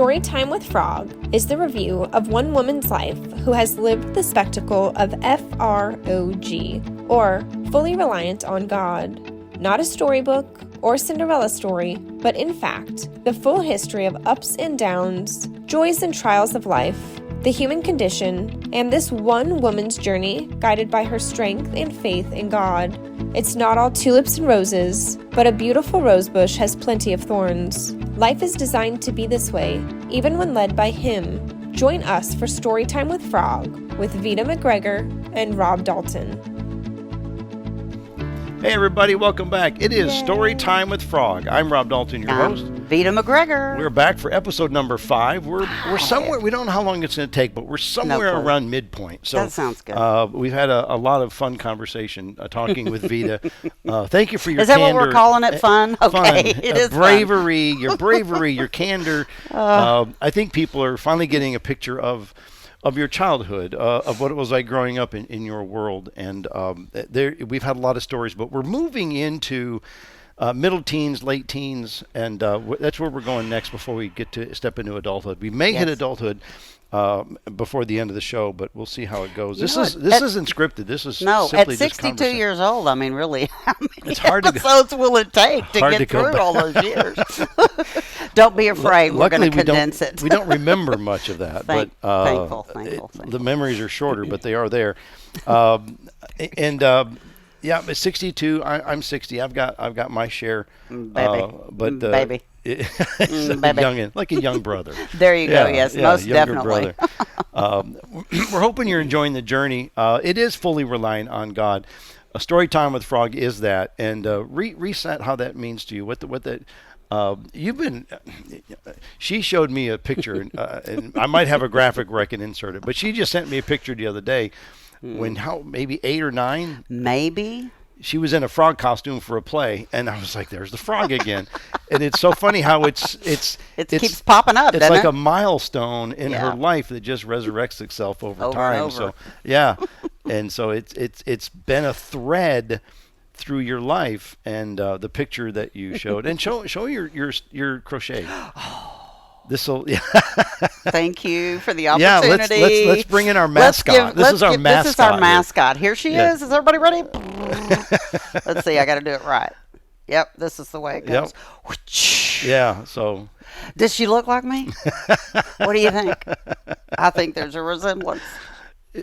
Storytime with Frog is the review of one woman's life who has lived the spectacle of FROG, or fully reliant on God. Not a storybook or Cinderella story, but in fact, the full history of ups and downs, joys and trials of life, the human condition, and this one woman's journey guided by her strength and faith in God. It's not all tulips and roses, but a beautiful rosebush has plenty of thorns. Life is designed to be this way, even when led by Him. Join us for Storytime with Frog with Veda McGregor and Rob Dalton. Hey everybody, welcome back. It is Story Time with Frog. I'm Rob Dalton, your host. Veda McGregor. We're back for episode number 5. We're somewhere, we don't know how long it's going to take, but we're somewhere around midpoint. So that sounds good. We've had a lot of fun conversation talking with Veda. Thank you for your Is that candor. what we're calling it, fun? Okay, fun. It is bravery, fun. Your bravery, your candor. I think people are finally getting a picture of your childhood, of what it was like growing up in your world. And we've had a lot of stories, but we're moving into middle teens, late teens, and that's where we're going next before we get to step into adulthood. We may hit adulthood before the end of the show, but we'll see how it goes. This isn't scripted. This is simply at 62 years old. I mean, really, how many it's hard episodes will it take to get through all those years? Don't be afraid. We're going to condense it. We don't remember much of that, thankful. The memories are shorter, but they are there. Yeah, but 62. I'm 60. I've got my share. Baby. Youngin, like a young brother. There you go. Yes, most definitely. We're hoping you're enjoying the journey. It is fully reliant on God. A story time with Frog is that, and reset how that means to you. What that. You've been. She showed me a picture, and I might have a graphic where I can insert it. But she just sent me a picture the other day. When maybe 8 or 9? Maybe. She was in a frog costume for a play, and I was like, "There's the frog again." And it's so funny how it keeps popping up. It's like it? a milestone in her life that just resurrects itself over time. And over. So yeah, and so it's been a thread through your life, and the picture that you showed, and show your crochet. Thank you for the opportunity. Yeah, let's bring in our mascot. This is our mascot. Here she is. Is everybody ready? Let's see. I got to do it right. Yep, this is the way it goes. Yep. Yeah. So. Does she look like me? What do you think? I think there's a resemblance.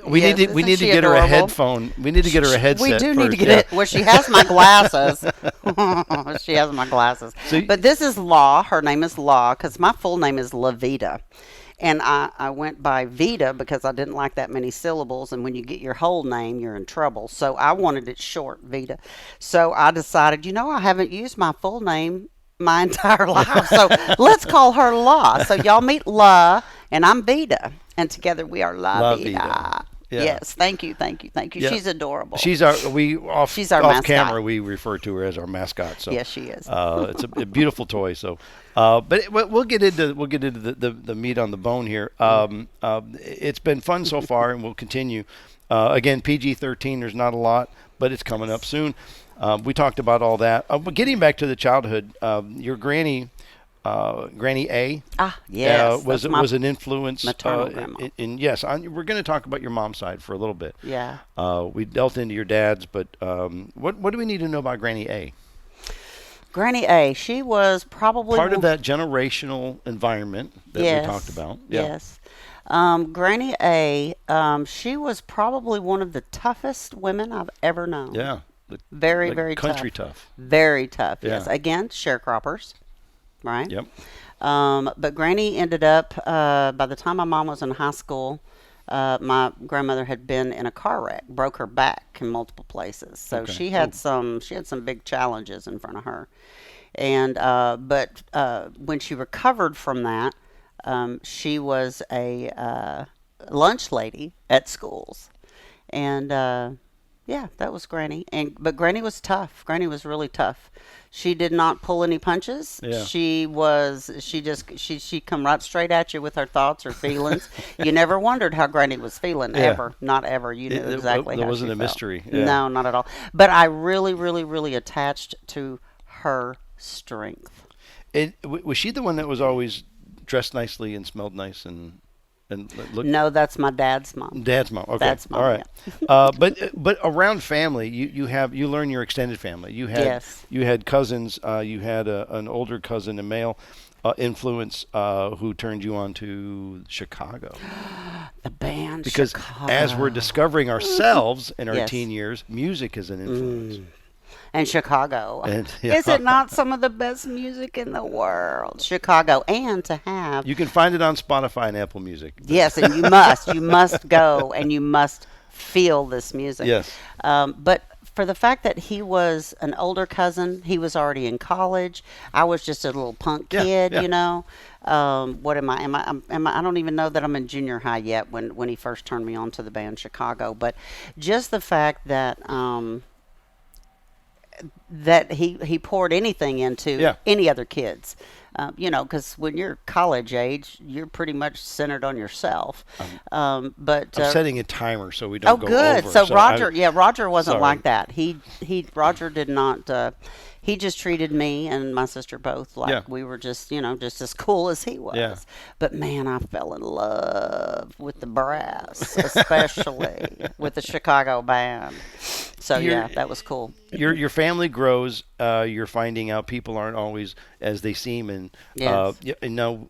We need to get her a headphone. We need to get her a headset. We do need to get it. Well, she has my glasses. She has my glasses. But this is Law. Her name is Law because my full name is La Veda. And I went by Veda because I didn't like that many syllables. And when you get your whole name, you're in trouble. So I wanted it short, Veda. So I decided, I haven't used my full name my entire life. So let's call her Law. So y'all meet La, and I'm Veda. And together we are La Veda. Yeah. Yes, thank you. Yeah. She's adorable. She's our off mascot. Camera. We refer to her as our mascot. So yes, she is. It's a beautiful toy. So, but we'll get into the meat on the bone here. It's been fun so far, and we'll continue. Again, PG-13. There's not a lot, but it's coming up soon. We talked about all that. But getting back to the childhood, your Granny A. Yes. Was an influence. Maternal grandma. We're going to talk about your mom's side for a little bit. Yeah. We delved into your dad's, but what do we need to know about Granny A? Granny A. She was probably part of that generational environment that we talked about. Yeah. Yes. Granny A. She was probably one of the toughest women I've ever known. Yeah. Very, very country tough. Very tough. Yeah. Yes. Again, sharecroppers. Right? Yep. But Granny ended up, by the time my mom was in high school, my grandmother had been in a car wreck, broke her back in multiple places. So she had some big challenges in front of her. And, but when she recovered from that, she was a lunch lady at schools. And, that was Granny. But Granny was tough. Granny was really tough. She did not pull any punches. Yeah. She come right straight at you with her thoughts or feelings. You never wondered how Granny was feeling, ever. Not ever. You knew exactly how she felt. There wasn't a mystery. Yeah. No, not at all. But I really, really, really attached to her strength. Was she the one that was always dressed nicely and smelled nice and looked. No, that's my dad's mom. Dad's mom. Okay. Dad's mom, All right. But around family, you learn your extended family. You had cousins. You had an older cousin, a male influence, who turned you on to Chicago. The band Because Chicago. as we're discovering ourselves in our Yes. teen years, music is an influence. And Chicago. And, Is it not some of the best music in the world? Chicago. And to have. You can find it on Spotify and Apple Music. Yes, and you must go and you must feel this music. Yes. But for the fact that he was an older cousin, he was already in college. I was just a little punk kid, yeah. you know. What am I? I don't even know that I'm in junior high yet when he first turned me on to the band Chicago. But just the fact that that he poured anything into any other kids. You know, because when you're college age, you're pretty much centered on yourself. But I'm setting a timer so we don't go good. over. So Roger wasn't sorry. like that. Roger did not. He just treated me and my sister both like we were just, you know, just as cool as he was. Yeah. But man, I fell in love with the brass, especially with the Chicago band. So that was cool. Your family grows. You're finding out people aren't always as they seem, and and now,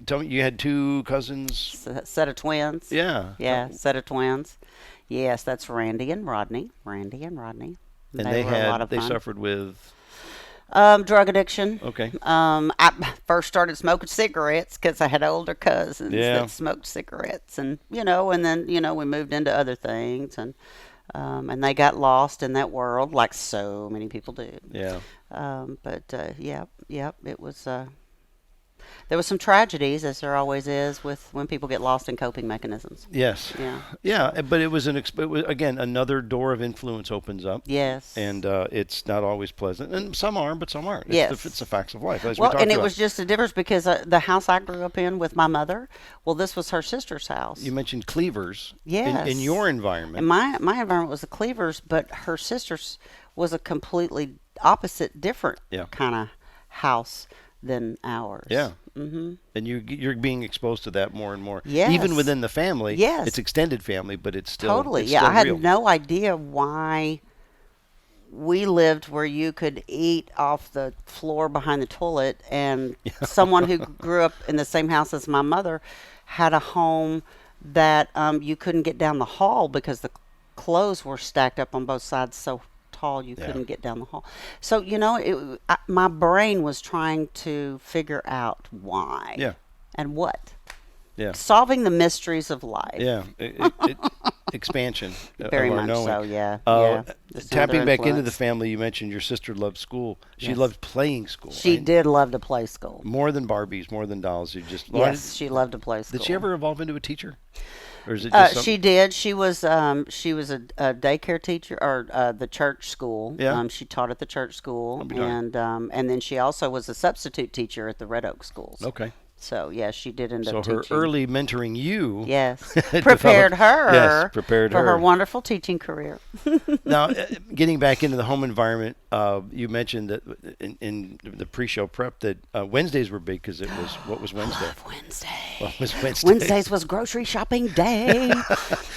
tell me, you had two cousins. Set of twins. Yeah. Yeah, set of twins. Yes, that's Randy and Rodney. And they were a lot of they fun. suffered with drug addiction. Okay. I first started smoking cigarettes because I had older cousins Yeah. that smoked cigarettes, and then we moved into other things, and they got lost in that world like so many people do. Yeah. It was. There was some tragedies, as there always is, with when people get lost in coping mechanisms. Yes. Yeah. But it was again, another door of influence opens up. Yes. And it's not always pleasant, and some are, but some aren't. Yes. It's the facts of life. As we Well, talked and it about. was just a difference because the house I grew up in with my mother, well, this was her sister's house. You mentioned Cleavers. Yes. In your environment. And my environment was the Cleavers, but her sister's was a completely opposite, different kind of house than ours. Yeah. Mm-hmm. And you're being exposed to that more and more. Yes. Even within the family. Yes. It's extended family, but it's still totally. It's I still had real. no idea why we lived where you could eat off the floor behind the toilet, and someone who grew up in the same house as my mother had a home that you couldn't get down the hall because the clothes were stacked up on both sides so tall you couldn't get down the hall. So my brain was trying to figure out why and what. Yeah, solving the mysteries of life. Yeah, expansion. Very of our much knowing. so. Yeah. Tapping back into the family, you mentioned your sister loved school. She loved playing school. She did love to play school. More than Barbies, more than dolls. She loved to play school. Did she ever evolve into a teacher? Or is it just she did. She was a daycare teacher or the church school. Yeah. She taught at the church school, and then she also was a substitute teacher at the Red Oak schools. Okay. So she did end up teaching. So her early mentoring you, prepared her, for her wonderful teaching career. Now, getting back into the home environment, you mentioned that in the pre-show prep that Wednesdays were big because it was what was Wednesday? What was Wednesday? Wednesdays was grocery shopping day,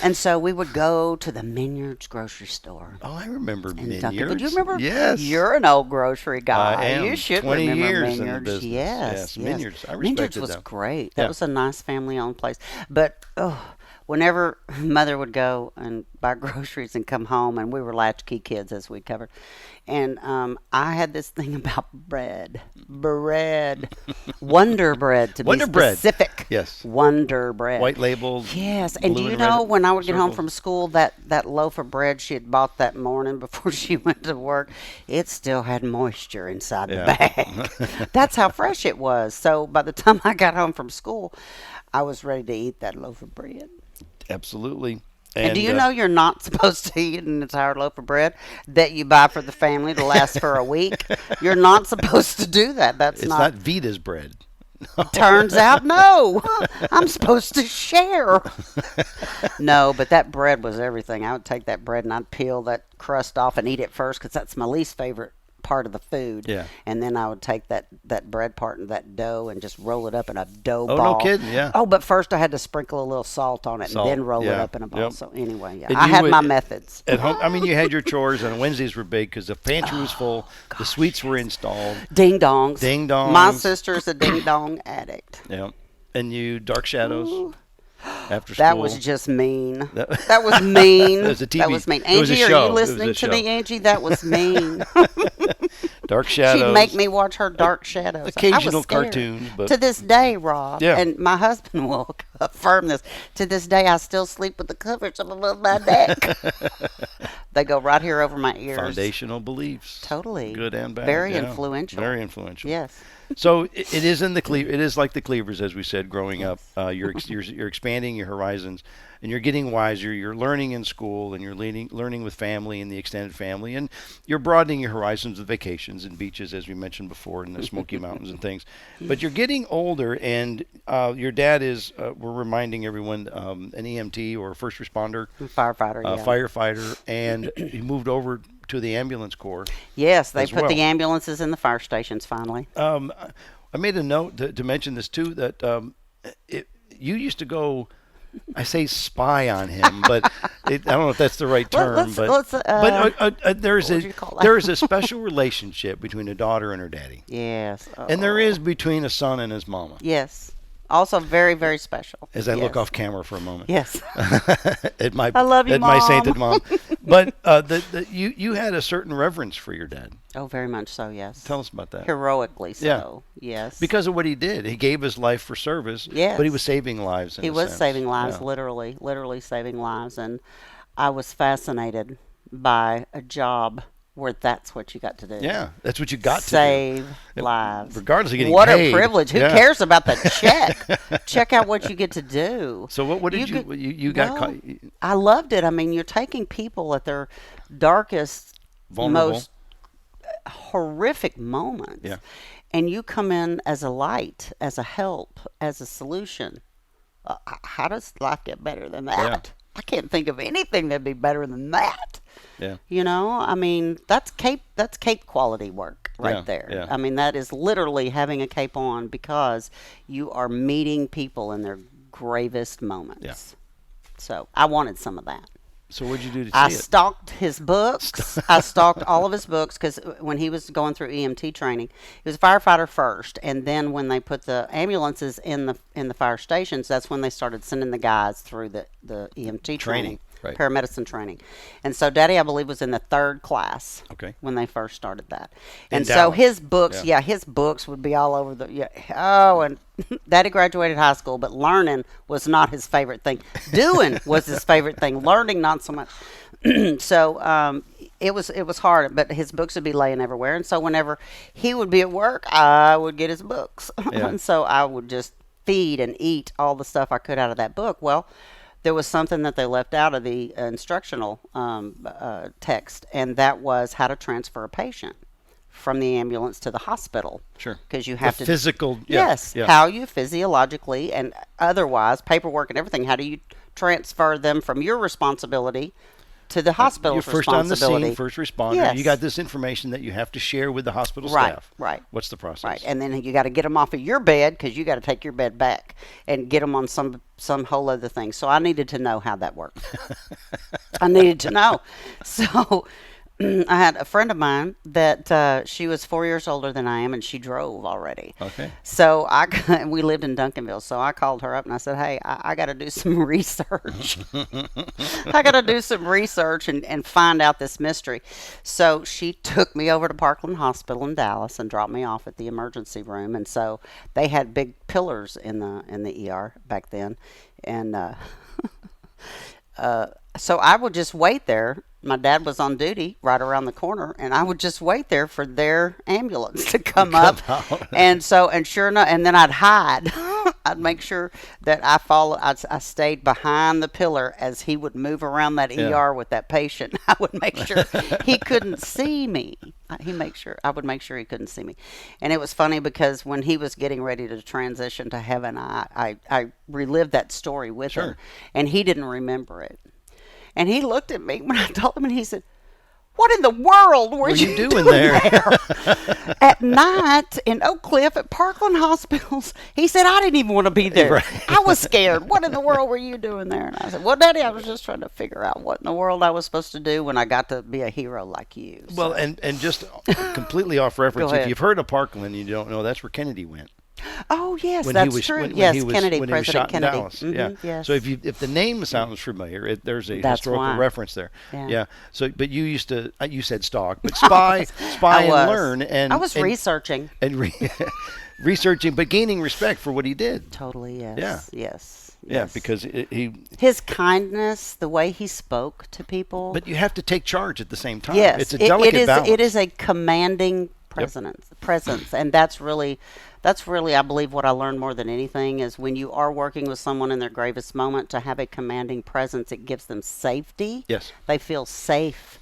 and so we would go to the Minyards grocery store. Oh, I remember Minyards. But you remember? Yes. You're an old grocery guy. I am. You should 20 remember years Minyards. in the business. Yes. Minyards. I respected Minyards was them. great. That was a nice family-owned place. But whenever Mother would go and buy groceries and come home, and we were latchkey kids, as we covered, and I had this thing about bread, Wonder Bread to be specific. Yes. Wonder Bread. White label. Yes, and do you know when I would get home from school, that loaf of bread she had bought that morning before she went to work, it still had moisture inside the bag. That's how fresh it was. So by the time I got home from school, I was ready to eat that loaf of bread. Absolutely. And do you know you're not supposed to eat an entire loaf of bread that you buy for the family to last for a week? You're not supposed to do that. It's not Veda's bread. Turns out, no. I'm supposed to share. No, but that bread was everything. I would take that bread and I'd peel that crust off and eat it first because that's my least favorite part of the food. Yeah. And then I would take that bread part and that dough and just roll it up in a dough Oh, ball. no kidding, yeah. Oh, but first I had to sprinkle a little salt on it Salt, and then roll it yeah, up in a ball. yep. So anyway, yeah, And I you had would- my methods. At home, I mean, you had your chores, and Wednesdays were big because the pantry was full. The sweets were installed. Ding dongs. Ding dongs. My sister's a ding dong addict. Yeah. And you dark shadows after school. That was just mean. That- That was mean. It was a TV That was mean. it was a Angie, show. are It you was a listening to me, show. Angie? That was mean. Dark shadows. She'd make me watch her dark shadows. I was Occasional scared. cartoons, but To this day, Rob, Yeah. and my husband will affirm this, to this day I still sleep with the covers up above my neck. They go right here over my ears. foundational beliefs. Totally. Good and bad. Very yeah. influential. Very influential. Yes. So it is in the it is like the Cleavers, as we said, growing up. You're expanding your horizons, and you're getting wiser. You're learning in school, and you're learning with family and the extended family, and you're broadening your horizons with vacations and beaches, as we mentioned before, in the Smoky Mountains and things. But you're getting older, and your dad is. We're reminding everyone an EMT or a first responder, Firefighter, yeah. firefighter, and he moved over to the ambulance corps. Yes, they as put well. the ambulances in the fire stations finally. I made a note to mention this too, that you used to go, I say spy on him, but I don't know if that's the right term. There's would you call that? there is a special relationship between a daughter and her daddy, Yes. and there is between a son and his mama. Yes. Also very, very special. As I look Yes. off camera for a moment, Yes. at my I love you, at my Mom. sainted mom, but you had a certain reverence for your dad. Oh, very much so, yes. Tell us about that. Heroically so, yes. Because of what he did. He gave his life for service, Yes. but he was saving lives. He was saving lives, Yeah. literally saving lives. And I was fascinated by a job where that's what you got to do. Yeah, that's what you got Save to do. lives. Regardless of getting what paid. a privilege. Who Yeah. cares about the check? Check out what you get to do. So what did you got caught? I loved it. I mean, you're taking people at their darkest, Vulnerable. most horrific moments. Yeah. And you come in as a light, as a help, as a solution. How does life get better than that? Yeah. I can't think of anything that'd be better than that. Yeah. You know, I mean, that's cape quality work right Yeah, there. yeah. I mean, that is literally having a cape on because you are meeting people in their gravest moments. Yeah. So I wanted some of that. So what'd you do to I see it? stalked his books. I stalked all of his books because when he was going through EMT training, he was a firefighter first, and then when they put the ambulances in the fire stations, that's when they started sending the guys through the EMT training. Right. Paramedicine training. And so Daddy, I believe, was in the third class Okay. when they first started that. In And so Dallas. his books, Yeah. his books would be all over the, and Daddy graduated high school, but learning was not his favorite thing. Doing was his favorite thing. Learning, not so much. So it was hard, but his books would be laying everywhere. And so whenever he would be at work, I would get his books. Yeah. And so I would just feed and eat all the stuff I could out of that book. Well, there was something that they left out of the instructional text, and that was how to transfer a patient from the ambulance to the hospital. Sure. Because you have The to physical. yes, Yeah. how you physiologically and otherwise, paperwork and everything, how do you transfer them from your responsibility to the hospital's You're first on the responsibility? scene, first responder. Yes. You got this information that you have to share with the hospital Right, staff. right. What's the process? Right, and then you got to get them off of your bed because you got to take your bed back and get them on some whole other thing. So I needed to know how that worked. I needed to know. So I had a friend of mine that she was 4 years older than I am, and she drove already. Okay. So we lived in Duncanville, so I called her up and I said, "Hey, I got to do some research. I got to do some research and find out this mystery." So she took me over to Parkland Hospital in Dallas and dropped me off at the emergency room. And so they had big pillars in the ER back then, and so I would just wait there. My dad was on duty right around the corner, and I would just wait there for their ambulance to come up. And sure enough, and then I'd hide. I'd make sure that I stayed behind the pillar as he would move around that ER with that patient. I would make sure he couldn't see me. I would make sure he couldn't see me. And it was funny because when he was getting ready to transition to heaven, I relived that story with him, and he didn't remember it. And he looked at me when I told him, and he said, What in the world were you doing there? At night in Oak Cliff at Parkland Hospitals? He said, I didn't even want to be there. Right. I was scared. What in the world were you doing there? And I said, well, Daddy, I was just trying to figure out what in the world I was supposed to do when I got to be a hero like you. So. Well, and just completely off reference, if you've heard of Parkland and you don't know, that's where Kennedy went. Oh, yes, When that's he was, true. when Yes, he was, Kennedy, when he was President shot in Kennedy. Dallas. Mm-hmm, Yeah. yes. So if the name sounds familiar, there's a That's historical why. reference there. Yeah. So, but you used to, you said stalk, but spy and learn. And I was researching. And researching, but gaining respect for what he did. Totally, yes. Yeah. Yes. Yeah, yes. because his kindness, the way he spoke to people. But you have to take charge at the same time. Yes, It's a delicate balance. It is a commanding presence, and that's really, I believe, what I learned more than anything is when you are working with someone in their gravest moment, to have a commanding presence, it gives them safety. Yes. They feel safe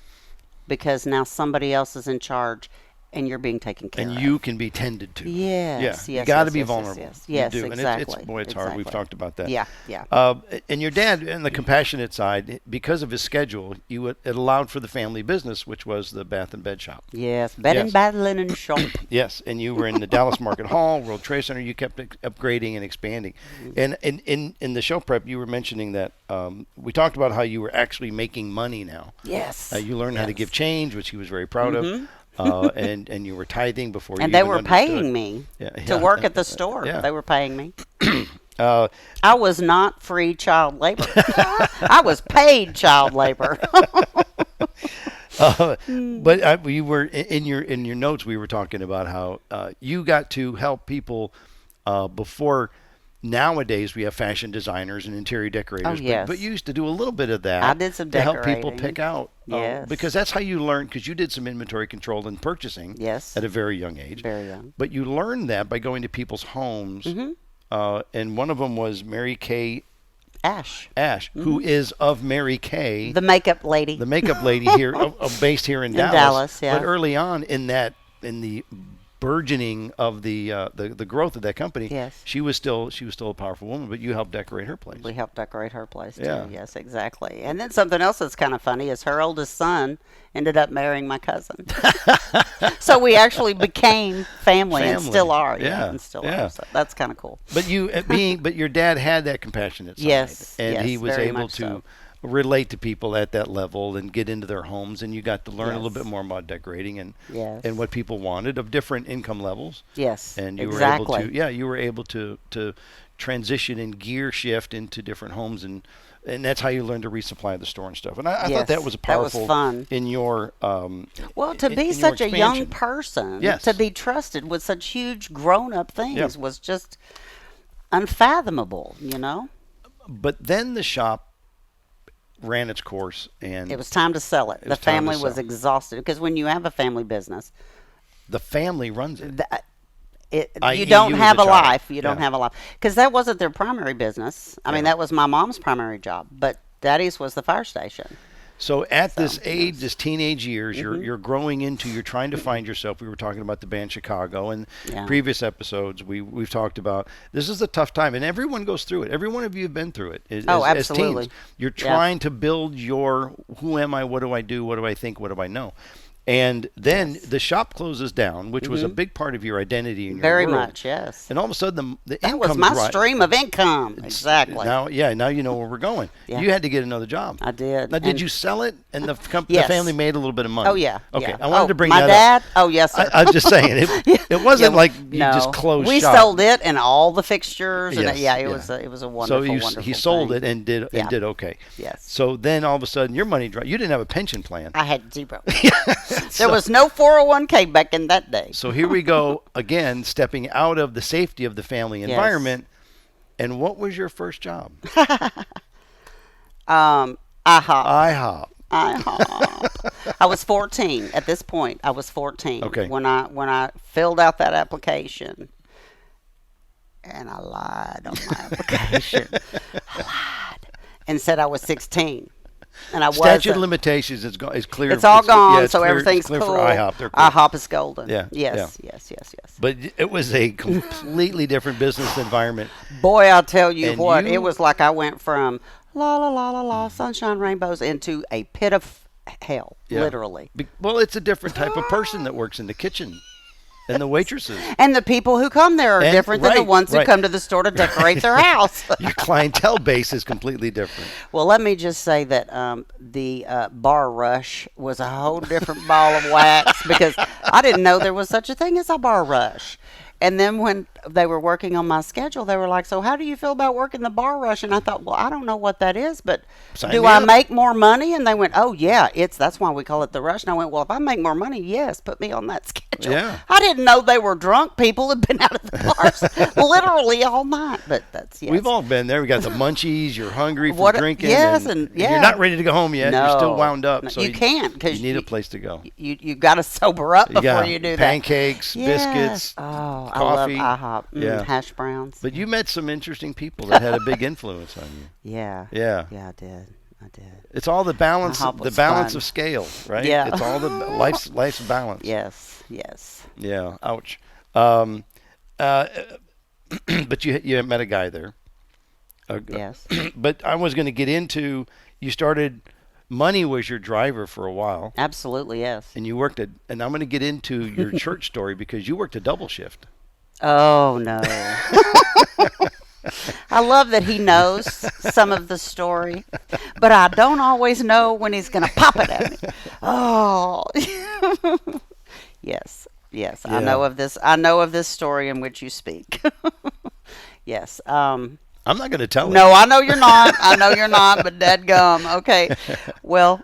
because now somebody else is in charge. And you're being taken care of. And you can be tended to. Yes, Yeah. yes. You got to yes, be yes, vulnerable. Yes, yes. You do. And exactly. it's hard. We've talked about that. Yeah, yeah. And your dad, on the compassionate side, because of his schedule, it allowed for the family business, which was the bath and bed shop. Yes, bed and bath linen shop. Yes, and you were in the Dallas Market Hall, World Trade Center. You kept upgrading and expanding. And in the show prep, you were mentioning that we talked about how you were actually making money now. Yes. You learned how to give change, which he was very proud of. And you were tithing before you and they even were understood. paying me to work at the store. Yeah. They were paying me. I was not free child labor. I was paid child labor. But you were in your notes. We were talking about how you got to help people before. Nowadays we have fashion designers and interior decorators, but you used to do a little bit of that. I did some to help decorating. people pick out. Because that's how you learn. Because you did some inventory control and purchasing. Yes. At a very young age. Very young. But you learned that by going to people's homes. And one of them was Mary Kay Ash, who is of Mary Kay, the makeup lady. The makeup lady here, based here in Dallas. Yeah. But early on in the burgeoning of the growth of that company, yes, she was still a powerful woman. But you helped decorate her place. We helped decorate her place too. Yeah. Yes, exactly. And then something else that's kind of funny is her oldest son ended up marrying my cousin. So we actually became family. And still are. Yeah, and still are. So that's kind of cool. But but your dad had that compassionate side. Yes, and he was very able much to. So. Relate to people at that level and get into their homes, and you got to learn a little bit more about decorating and what people wanted of different income levels. Yes, and you exactly. were able to transition and gear shift into different homes, and that's how you learn to resupply the store and stuff. And I thought that was powerful. That was fun. In your to be such a young person, to be trusted with such huge grown-up things was just unfathomable, you know. But then the shop ran its course, and it was time to sell it. The family was exhausted because when you have a family business, the family runs it. You don't have a life. You don't have a life because that wasn't their primary business. I mean, that was my mom's primary job, but Daddy's was the fire station. So at this age, this teenage years, you're growing into, you're trying to find yourself. We were talking about the band Chicago, and previous episodes we've talked about this is a tough time, and everyone goes through it. Every one of you have been through it. Absolutely. As teens, you're trying to build your who am I, what do I do, what do I think, what do I know. And then the shop closes down, which was a big part of your identity in your Very world. much, yes. And all of a sudden, the that income was my stream of income. Exactly. Now you know where we're going. Yeah. You had to get another job. I did. Now, did you sell it? And the family made a little bit of money. Oh, yeah. Okay. Yeah. I wanted to bring my that dad? up. Oh, yes, sir. I was just saying. It wasn't like you just closed we shop. sold it and all the fixtures. And it was a wonderful, so wonderful he sold thing. it and did okay. Yes. So then all of a sudden your money dropped. You didn't have a pension plan. I had zero. There was no 401k back in that day. So here we go again, stepping out of the safety of the family environment. And what was your first job? IHOP. I was 14 at this point. I was 14 when I filled out that application, and I lied on my application. I lied and said I was 16. And I Statute of limitations is clear. It's all gone, so clear, everything's clear cool. For IHOP. They're cool. IHOP is golden. Yeah. Yes. But it was a completely different business environment. Boy, I'll tell you and it was like I went from la la la la la sunshine rainbows into a pit of hell, Yeah. literally. Well, it's a different type of person that works in the kitchen and the waitresses. And the people who come there are different than the ones who come to the store to decorate their house. Your clientele base is completely different. Well, let me just say that the bar rush was a whole different ball of wax because I didn't know there was such a thing as a bar rush. And then when they were working on my schedule, they were like, so how do you feel about working the bar rush? And I thought, well, I don't know what that is, but do I make more money? And they went, oh, yeah, that's why we call it the rush. And I went, well, if I make more money, yes, put me on that schedule. Yeah. I didn't know they were drunk people who'd been out of the bars literally all night. But that's, yes. We've all been there. We got the munchies. You're hungry from drinking. Yes, and yeah. you're not ready to go home yet. No, you're still wound up. No, so you can't because you need a place to go. You got to sober up before you do that. Pancakes, biscuits, coffee. coffee. I love IHOP, hash browns. But you met some interesting people that had a big influence on you. Yeah, I did. It's all the balance, fun. of scale, right? Yeah. It's all the life's balance. Yes. Yeah. Ouch. But you met a guy there. Yes. But I was going to get into. You started. Money was your driver for a while. Absolutely, yes. And you worked and I'm going to get into your church story because you worked a double shift. Oh, no. I love that he knows some of the story, but I don't always know when he's going to pop it at me. Oh. Yes. Yeah. I know of this story in which you speak. Yes. I'm not going to tell it. No, I know you're not. But dadgum. Okay. Well,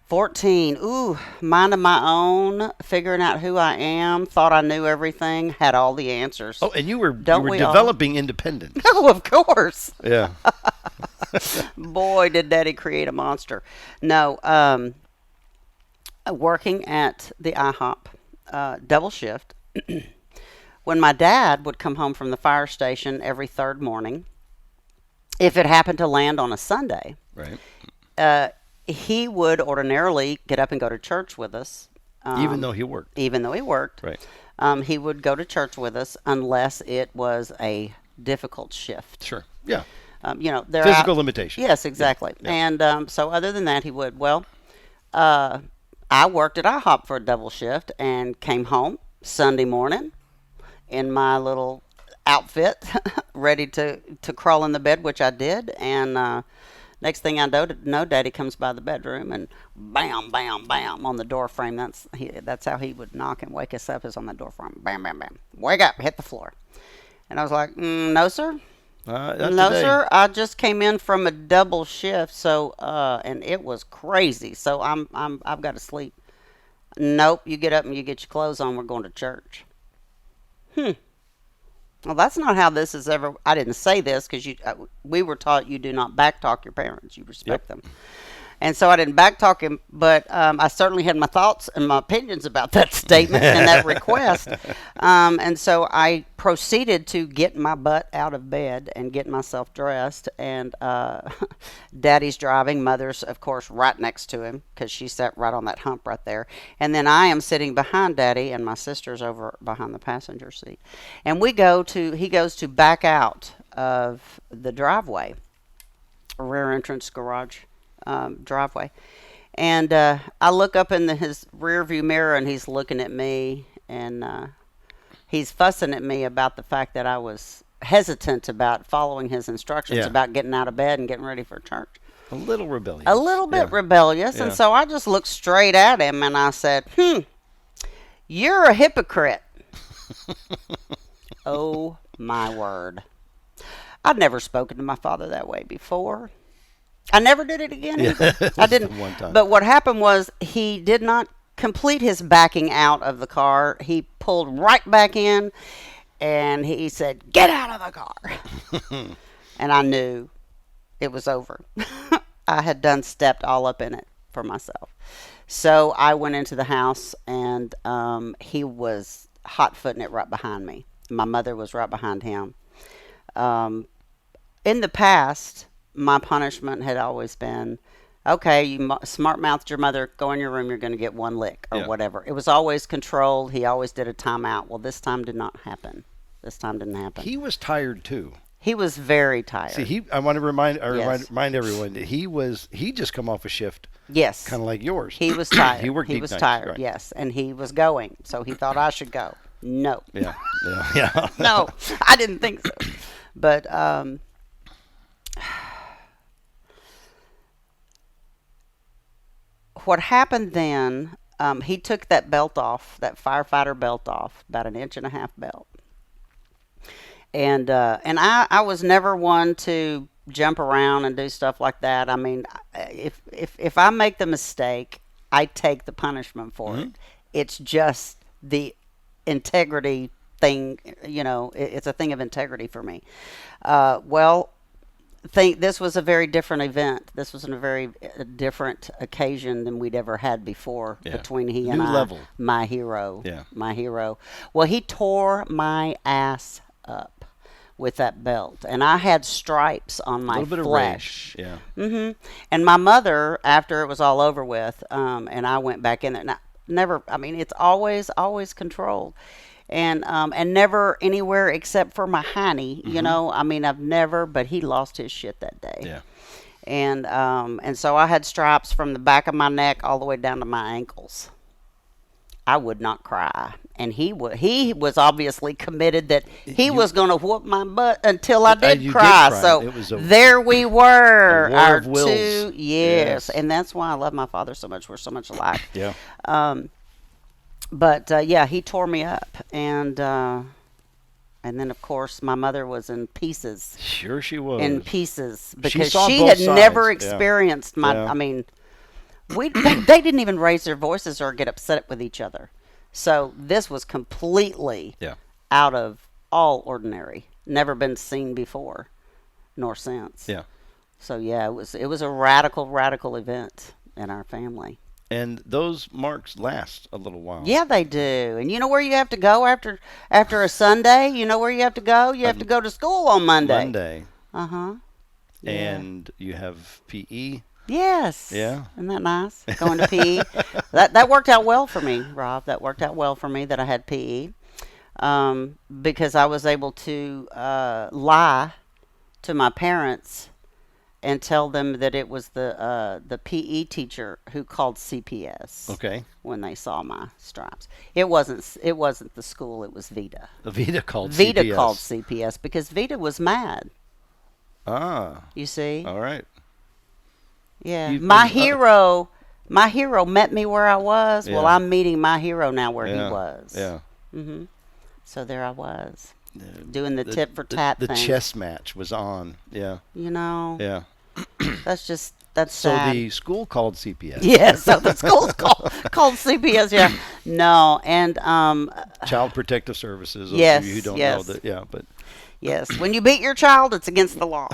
14. Ooh, minding my own, figuring out who I am, thought I knew everything, had all the answers. Oh, and you were developing independence. Oh, of course. Yeah. Boy, did Daddy create a monster. No, working at the IHOP, double shift. When my dad would come home from the fire station every third morning, if it happened to land on a Sunday, right, he would ordinarily get up and go to church with us. Even though he worked. Right. He would go to church with us unless it was a difficult shift. Sure. Yeah. There are physical limitations. Yes, exactly. Yeah. And so other than that, he would. Well, I worked at IHOP for a double shift and came home Sunday morning in my little outfit, ready to crawl in the bed, which I did. And next thing I know, Daddy comes by the bedroom and bam, bam, bam on the door frame. That's how he would knock and wake us up, is on the door frame. Bam, bam, bam. Wake up, hit the floor. And I was like, no, sir. No, sir. I just came in from a double shift, so and it was crazy. So I've got to sleep. Nope. You get up and you get your clothes on. We're going to church. Well, that's not how this is ever. I didn't say this because we were taught you do not backtalk your parents. You respect them. And so I didn't backtalk him, but I certainly had my thoughts and my opinions about that statement and that request. And so I proceeded to get my butt out of bed and get myself dressed. And Daddy's driving. Mother's, of course, right next to him because she sat right on that hump right there. And then I am sitting behind Daddy, and my sister's over behind the passenger seat. And he goes to back out of the driveway, rear entrance garage. Driveway, and I look up in his rear view mirror, and he's looking at me, and he's fussing at me about the fact that I was hesitant about following his instructions about getting out of bed and getting ready for church. A little rebellious. A little bit rebellious, and so I just looked straight at him, and I said, you're a hypocrite. Oh, my word. I'd never spoken to my father that way before. I never did it again either. I didn't. One time. But what happened was he did not complete his backing out of the car. He pulled right back in, and he said, "Get out of the car." And I knew it was over. I had stepped all up in it for myself. So I went into the house, and he was hot-footing it right behind me. My mother was right behind him. In the past, my punishment had always been, okay, you smart-mouthed your mother, go in your room, you're going to get one lick or whatever. It was always controlled. He always did a timeout. Well, this time did not happen. This time didn't happen. He was tired, too. He was very tired. See, I want to remind Yes. remind everyone that he just come off a shift, Yes. kind of like yours. He was tired. He worked He deep was nights, tired, right. yes. And he was going. So he thought I should go. No. Yeah, yeah. No, I didn't think so. But what happened then, he took that belt off, that firefighter belt off, about 1.5 inch belt. And I was never one to jump around and do stuff like that. I mean, if I make the mistake, I take the punishment for it. It's just the integrity thing, it's a thing of integrity for me. This was a very different event. This was a very different occasion than we'd ever had before between he and New I. level. My hero. Yeah. My hero. Well, he tore my ass up with that belt, and I had stripes on my A little bit flesh. of rage. Yeah. And my mother, after it was all over with, and I went back in there. It's always controlled. And never anywhere except for my hiney, I've never, but he lost his shit that day. Yeah. And so I had stripes from the back of my neck all the way down to my ankles. I would not cry. And he was obviously committed that he was going to whoop my butt until I did you cry. did cry. So It was there we were. a war Our of wills. two, Yes. and that's why I love my father so much. We're so much alike. Yeah. But he tore me up, and then of course my mother was in pieces. Sure, she was. In pieces because saw she both had sides. never Yeah. experienced my. Yeah. I mean, they didn't even raise their voices or get upset with each other. So this was completely out of all ordinary. Never been seen before, nor since. Yeah. So it was a radical event in our family. And those marks last a little while. Yeah, they do. And you know where you have to go after a Sunday? You know where you have to go? You have to go to school on Monday. Monday. Uh-huh. Yeah. And you have PE. Yes. Yeah. Isn't that nice? Going to PE. That worked out well for me, Rob. That worked out well for me that I had PE. Because I was able to lie to my parents and tell them that it was the PE teacher who called CPS. Okay. When they saw my stripes, it wasn't the school. It was Veda. Veda called Veda CPS. called CPS because Veda was mad. Ah. You see? All right. Yeah. You- My hero met me where I was. Well, Yeah. I'm meeting my hero now where he Yeah. was. Yeah. So there I was, doing the tit for tat The thing. chess match was on. Yeah. Yeah. Yeah. That's So sad. the school called CPS. Yeah, so the school's called CPS. Yeah, no, and Child Protective Services. Those Yes, of you who don't yes. know that. Yeah, but yes, when you beat your child, it's against the law.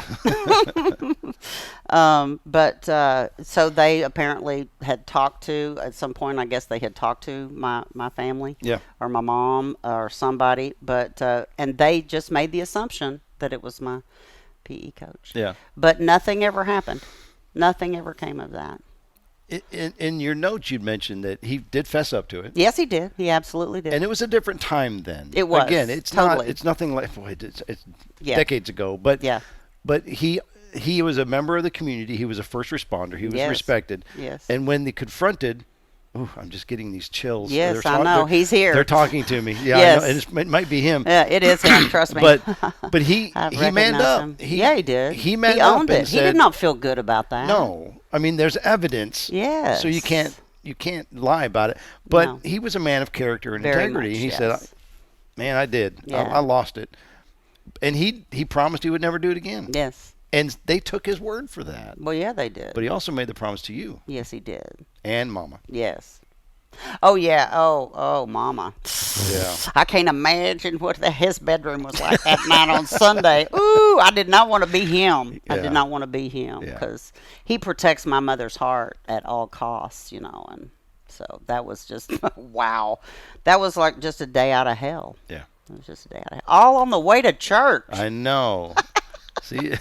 So they apparently had talked to at some point. I guess they had talked to my family, Yeah. or my mom or somebody. But and they just made the assumption that it was my PE coach. yeah. But nothing ever happened. Nothing ever came of that. In your notes, you'd mentioned that he did fess up to it. Yes, he did. He absolutely did. And it was a different time then. It was, Again, it's totally. not. It's nothing like. Boy, it's Yeah. decades ago. But Yeah. But he was a member of the community. He was a first responder. He was Yes. respected. Yes. And when they confronted, I'm just getting these chills. Yes, They're I talk- know. they're- He's here. They're talking to me. Yeah, Yes. I know. And it might be him. Yeah, it is him. Trust me. But he I manned recognize up. him. Yeah, he did. He manned up owned and it. He said, did not feel good about that. No, I mean there's evidence. Yes. So you can't lie about it. But No. he was a man of character and Very integrity. much, He yes. said, "Man, I did. Yeah. I lost it." And he promised he would never do it again. Yes. And they took his word for that. Well, yeah, they did. But he also made the promise to you Yes, he did. and Mama. Yes. Oh yeah. Oh, Mama. Yeah. I can't imagine what his bedroom was like that night on Sunday. Ooh, I did not want to be him. I Yeah. did not want to be him Yeah. because he protects my mother's heart at all costs, and so that was just wow. That was like just a day out of hell. Yeah. It was just a day out of hell. All on the way to church. I know. See,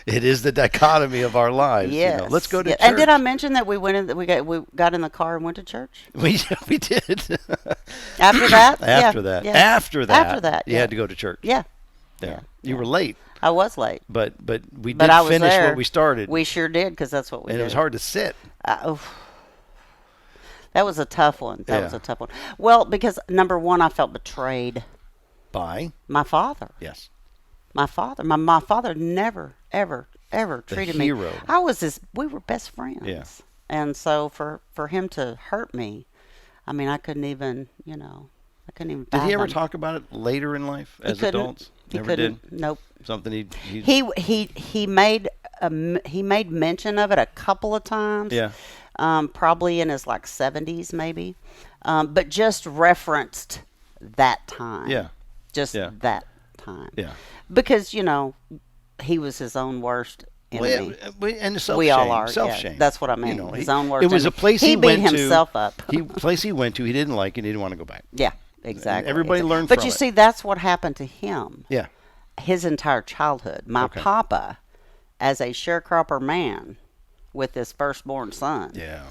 it is the dichotomy of our lives. Yes. Let's go to church. And did I mention that we got in the car and went to church? We did. After that? After that. Yeah. After that. After that, You yeah. had to go to church. Yeah. Yeah. You were late. I was late. But we did But I was finish there. what we started. We sure did, because that's what we and did. it was hard to sit. That was a tough one. That was a tough one. Well, because number one, I felt betrayed By? my father. Yes. My father. My father never, ever, ever treated me. hero. We were best friends. Yeah. And so for him to hurt me, I mean, I couldn't even, I couldn't even Did he ever fathom. talk about it later in life as couldn't. adults? He Never did? couldn't. Nope. Something He made mention of it a couple of times. Yeah. Probably in his 70s maybe, but just referenced that time. Yeah. Just Yeah. that time. Yeah. Because he was his own worst enemy. And the self-shame. We all are. Self-shame. Yeah, that's what I mean. His own worst It was enemy. a place he he beat went himself to. up. Place he went to, he didn't like and he didn't want to go back. Yeah, exactly. everybody learned But from you it. see, that's what happened to him. Yeah. His entire childhood. My Okay. papa, as a sharecropper man with his firstborn son. Yeah.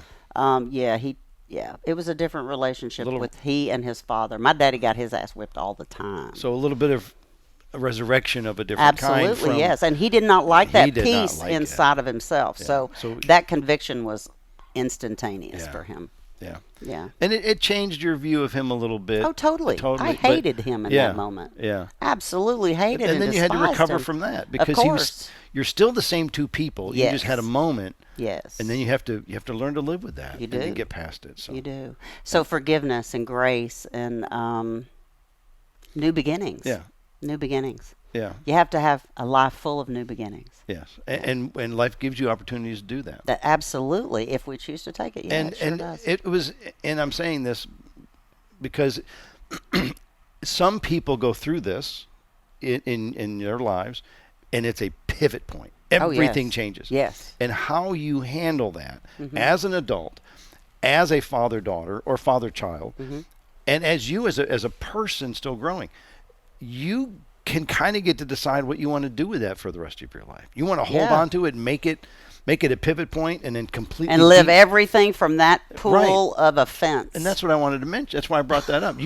It was a different relationship with he and his father. My daddy got his ass whipped all the time. So a little bit of a resurrection of a different kind. Absolutely, yes. And he did not like that did not peace like inside of himself. Yeah. So So- that conviction was instantaneous Yeah. for him. Yeah. Yeah. And it changed your view of him a little bit. Oh, totally. I but- hated him in yeah, that moment. Yeah. Absolutely hated And then you had to despised recover him. from that Of because course. you're still the same two people. You just had a Yes. moment. Yes. And then you have to learn to live with that. You And then do. get past it. So You do. So forgiveness and grace and new beginnings. Yeah. New beginnings. Yeah. You have to have a life full of new beginnings. Yes. And life gives you opportunities to do that. Absolutely, if we choose to take it. Yeah, and it sure and does. it was, and I'm saying this because some people go through this in their lives, and it's a pivot point. Everything yes. changes. Yes. And how you handle that as an adult, as a father-daughter or father-child, and as you as a person still growing, you can kind of get to decide what you want to do with that for the rest of your life. You want to hold on to it and make it a pivot point and then completely and live everything from that pool of offense. And that's what I wanted to mention. That's why I brought that up. Do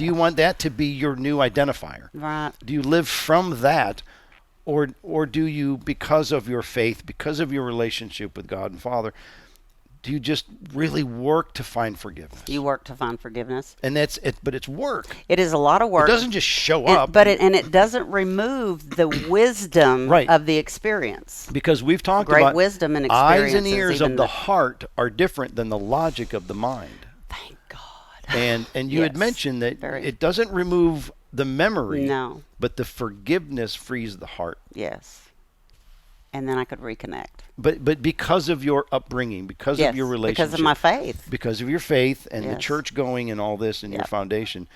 you want that to be your new identifier? Right. Do you live from that, or do you, because of your faith, because of your relationship with God and Father, do you just really work to find forgiveness? You work to find forgiveness. And that's it, but it's work. It is a lot of work. It doesn't just show up. But it doesn't remove the wisdom of the experience. Because we've talked Great about wisdom and eyes and experiences, ears even of the heart are different than the logic of the mind. Thank God. And you had mentioned that it doesn't remove the memory, No. but the forgiveness frees the heart. Yes. And then I could reconnect. But because of your upbringing, because of your relationship, because of my faith, because of your faith and the Yes. church going and all this and your foundation,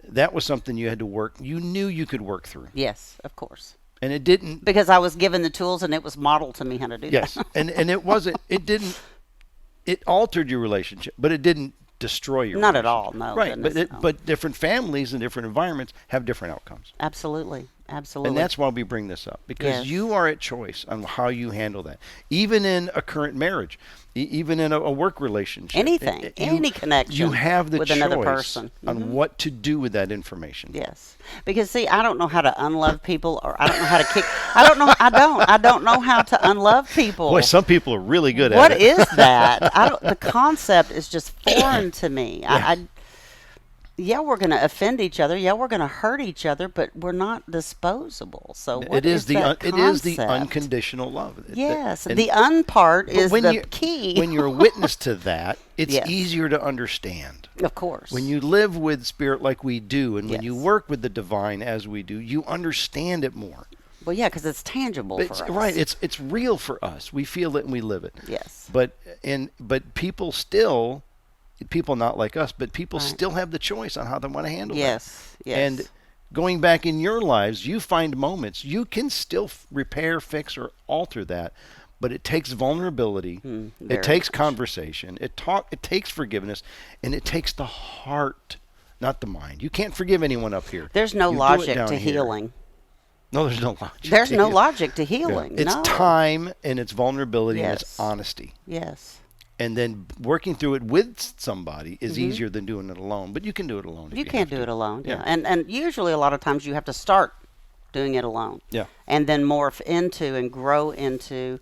that was something you had to work. You knew you could work through. yes, of course, And it didn't. because I was given the tools and it was modeled to me how to do Yes. that. and it wasn't. It didn't. It altered your relationship, but it didn't destroy your. Not at relationship. all. No. Right. goodness, no. But different families and different environments have different outcomes. Absolutely. Absolutely. And that's why we bring this up, because Yes. you are at choice on how you handle that. Even in a current marriage, even in a work relationship. Anything, any connection You have the with choice another person. on what to do with that information. Yes, because see, I don't know how to unlove people, or I don't know how to kick. I don't know how to unlove people. Boy, some people are really good at What it. is that? The concept is just foreign to me. Yeah, we're going to offend each other. Yeah, we're going to hurt each other, but we're not disposable. So what is that it is the concept? unconditional love. Yes, And- the un part but is when the key. When you're a witness to that, it's Yes. easier to understand. Of course. When you live with Spirit like we do, and when you Yes. work with the divine as we do, you understand it more. Well, yeah, because it's tangible for us. Right. It's real for us. We feel it and we live it. Yes. But people not like us, but people still have the choice on how they want to handle Yes. that. Yes. And going back in your lives, you find moments you can still repair, fix, or alter that, but it takes vulnerability. It very takes much. conversation. It takes forgiveness, and it takes the heart, not the mind. You can't forgive anyone up here. There's no You do it logic down to here. healing. No, there's no logic. There's to no healing. logic to Yeah. healing. It's no. time and it's vulnerability and it's Yes. honesty. Yes. And then working through it with somebody is easier than doing it alone. But you can do it alone. if You have can't do to. it alone. Yeah. Yeah. And usually a lot of times you have to start doing it alone. Yeah. And then morph into and grow into,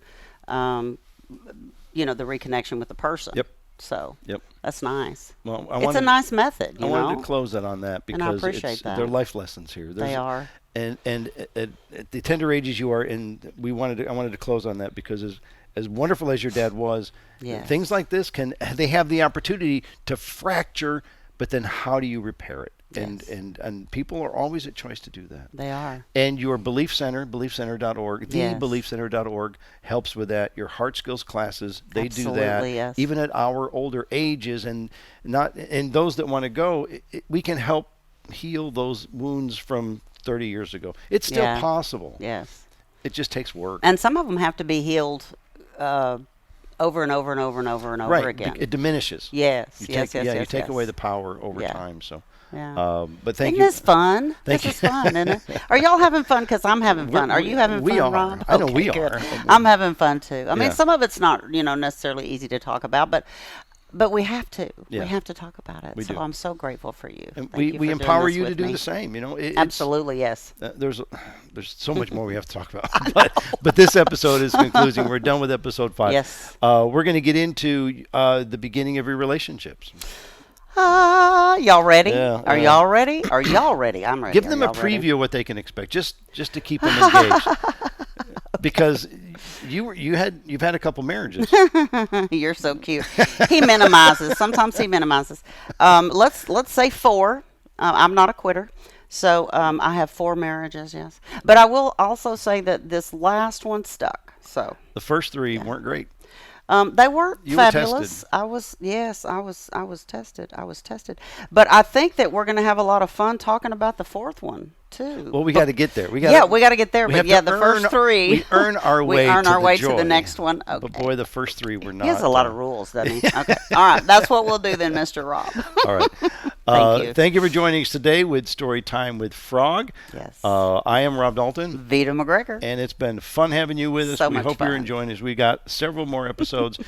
the reconnection with the person. Yep. So Yep. that's nice. Well, It's a nice method, I wanted to close that on that And I because appreciate that. they're life lessons here. They are. And at the tender ages you are in, I wanted to close on that because as wonderful as your dad was, Yes. things like this they have the opportunity to fracture, but then how do you repair it? Yes. And people are always at choice to do that. They are. And your Belief Center, beliefcenter.org, Yes. thebeliefcenter.org helps with that. Your heart skills classes, they do that. Absolutely, yes. Even at our older ages, and those that want to go, we can help heal those wounds from 30 years ago. It's still Yeah. possible. Yes. It just takes work. And some of them have to be healed over and over and over and over and over Right. again. It diminishes. Yes. You Yes. take, Yes. you take yes. away the power over Yeah. time. So, Yeah. but thank Isn't you. this fun? Thank This you. is fun, isn't it? Are y'all having fun? Because I'm having fun. Are you having we fun, are. Rob? I know Okay, we good. are. I'm having fun too. I mean, Yeah. some of it's not, necessarily easy to talk about, but we have to. Yeah. We have to talk about it. We So do. I'm so grateful for you. And Thank we you for doing empower this you to with do me. the same. It's, Absolutely, yes. there's so much more we have to talk about, but this episode is concluding. We're done with episode 5. Yes. We're going to get into the beginning of your relationships. Y'all ready? Yeah, Are yeah. y'all ready? Are y'all ready? I'm ready. Give Are them a y'all ready? preview of what they can expect, just to keep them engaged. Because you've had a couple marriages. You're so cute. He minimizes. Sometimes he minimizes. Let's say 4. I'm not a quitter. So I have 4 marriages, yes. But I will also say that this last one stuck. So The first 3 weren't great. they were You were fabulous. tested. I was tested. I was tested. But I think that we're going to have a lot of fun talking about the 4th one too. Well, we got to get there. We got to get there. we But have yeah, to the first 3. We earn our way. to joy. the next one. Okay. But boy, the first 3 were not. He has a lot of rules, doesn't he? Okay. All right. That's what we'll do then, Mr. Rob. All right. Thank you. Thank you for joining us today with Story Time with Frog. Yes. I am Rob Dalton. Veda McGregor. And it's been fun having you with us. So We much hope fun. you're enjoying this. We got several more episodes.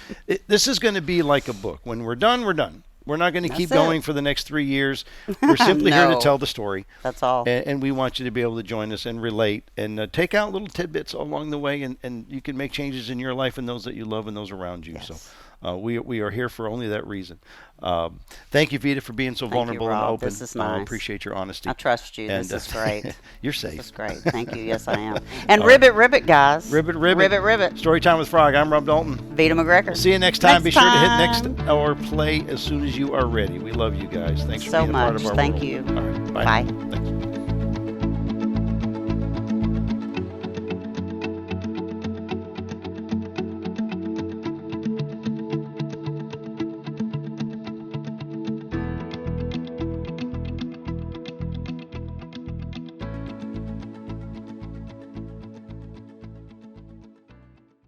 This is going to be like a book. When we're done, we're done. We're not going to keep That's it. going for the next 3 years. We're simply here to No. tell the story. That's all. And we want you to be able to join us and relate and take out little tidbits along the way. And you can make changes in your life and those that you love and those around you. Yes. So we are here for only that reason. Thank you, Veda, for being so Thank vulnerable you, and Rob. open. This is nice. I appreciate your honesty. I trust you. This And, is great. You're This safe. is great. Thank you. Yes, I am. And ribbit, guys. Ribbit. Ribbit. Story Time with Frog. I'm Rob Dalton. Veda McGregor. See you next time. Next Be sure to hit time. next or play as soon as you are ready. We love you guys. Thanks for So being a part much. of our Thank world. you. All right. Bye. Bye. Thanks.